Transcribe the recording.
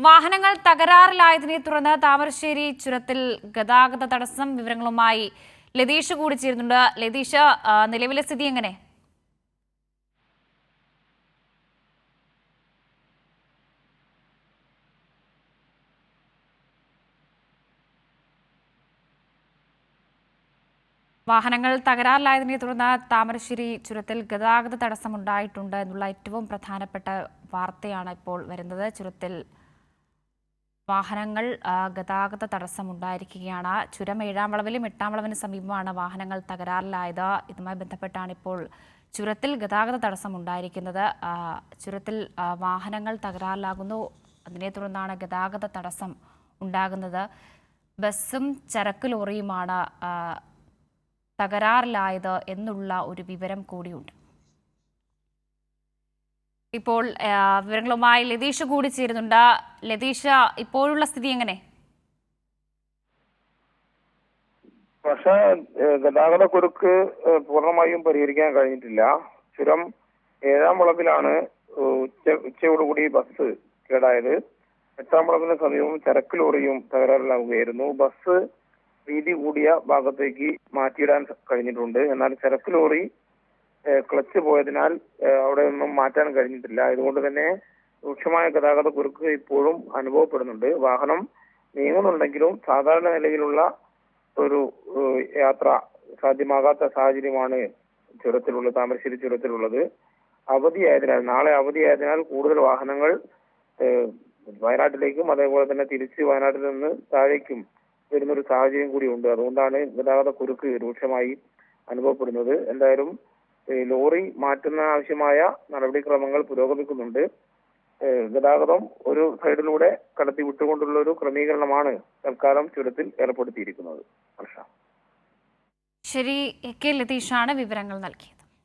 വാഹനങ്ങൾ തകരാറിലായതിനെ തുടർന്ന് താമരശ്ശേരി ചുരത്തിൽ ഗതാഗത തടസ്സം. വിവരങ്ങളുമായി ലതീഷ് കൂടി ചേരുന്നുണ്ട്. ലതീഷ്, നിലവിലെ സ്ഥിതി എങ്ങനെ? വാഹനങ്ങൾ തകരാറിലായതിനെ തുടർന്ന് താമരശ്ശേരി ചുരത്തിൽ ഗതാഗത തടസ്സമുണ്ടായിട്ടുണ്ട് എന്നുള്ള ഏറ്റവും പ്രധാനപ്പെട്ട വാർത്തയാണ് ഇപ്പോൾ വരുന്നത്. ചുരത്തിൽ വാഹനങ്ങൾ ഗതാഗത തടസ്സമുണ്ടായിരിക്കുകയാണ്. ചുരം 7-ാം വളവിലും 8-ാം വളവിന് സമീപമാണ് വാഹനങ്ങൾ തകരാറിലായത്. ഇതുമായി ബന്ധപ്പെട്ടാണ് ഇപ്പോൾ ചുരത്തിൽ ഗതാഗത തടസ്സമുണ്ടായിരിക്കുന്നത്. ചുരത്തിൽ വാഹനങ്ങൾ തകരാറിലാകുന്നു, അതിനെ തുടർന്നാണ് ഗതാഗത തടസ്സം ഉണ്ടാകുന്നത്. ബസ്സും ചരക്ക് ലോറിയുമാണ് തകരാറിലായത് എന്നുള്ള ഒരു വിവരം കൂടിയുണ്ട്. ഇപ്പോൾ വിവരങ്ങളുമായി ലതീഷ് കൂടി ചേരുന്നുണ്ട്. ലതീഷ, ഇപ്പോഴുള്ള സ്ഥിതി എങ്ങനെ? പക്ഷേ ഗതാഗത കുരുക്ക് പൂർണ്ണമായും പരിഹരിക്കാൻ കഴിഞ്ഞിട്ടില്ല. ചുരം 7-ാം വളവിലാണ് ഉച്ചയോടുകൂടി ബസ് കേടായത്. 8-ാം വളവിന് സമീപം ചരക്ക് ലോറിയും തകരാറിലാവുകയായിരുന്നു. ബസ് വീതി കൂടിയ ഭാഗത്തേക്ക് മാറ്റിയിടാൻ കഴിഞ്ഞിട്ടുണ്ട്. എന്നാൽ ചരക്ക് ലോറി ക്ലച്ച് പോയതിനാൽ അവിടെ ഒന്നും മാറ്റാൻ കഴിഞ്ഞിട്ടില്ല. ഇതുകൊണ്ട് തന്നെ രൂക്ഷമായ ഗതാഗത കുരുക്ക് ഇപ്പോഴും അനുഭവപ്പെടുന്നുണ്ട്. വാഹനം നീങ്ങുന്നുണ്ടെങ്കിലും സാധാരണ നിലയിലുള്ള ഒരു യാത്ര സാധ്യമാകാത്ത സാഹചര്യമാണ് താമരശ്ശേരി ചുരത്തിലുള്ളത്. നാളെ അവധിയായതിനാൽ കൂടുതൽ വാഹനങ്ങൾ വയനാട്ടിലേക്കും അതേപോലെ തന്നെ തിരിച്ച് വയനാട്ടിൽ നിന്ന് താഴേക്കും വരുന്നൊരു സാഹചര്യം കൂടിയുണ്ട്. അതുകൊണ്ടാണ് ഗതാഗത കുരുക്ക് രൂക്ഷമായി അനുഭവപ്പെടുന്നത്. എന്തായാലും ലോറി മാറ്റുന്ന ആവശ്യമായ നടപടിക്രമങ്ങൾ പുരോഗമിക്കുന്നുണ്ട്. ഗതാഗതം ഒരു സൈഡിലൂടെ കടത്തി വിട്ടുകൊണ്ടുള്ള ഒരു ക്രമീകരണമാണ് തൽക്കാലം ചുരത്തിൽ ഏർപ്പെടുത്തിയിരിക്കുന്നത്. ശരി, കെ ലതീഷാണ് വിവരങ്ങൾ നൽകിയത്.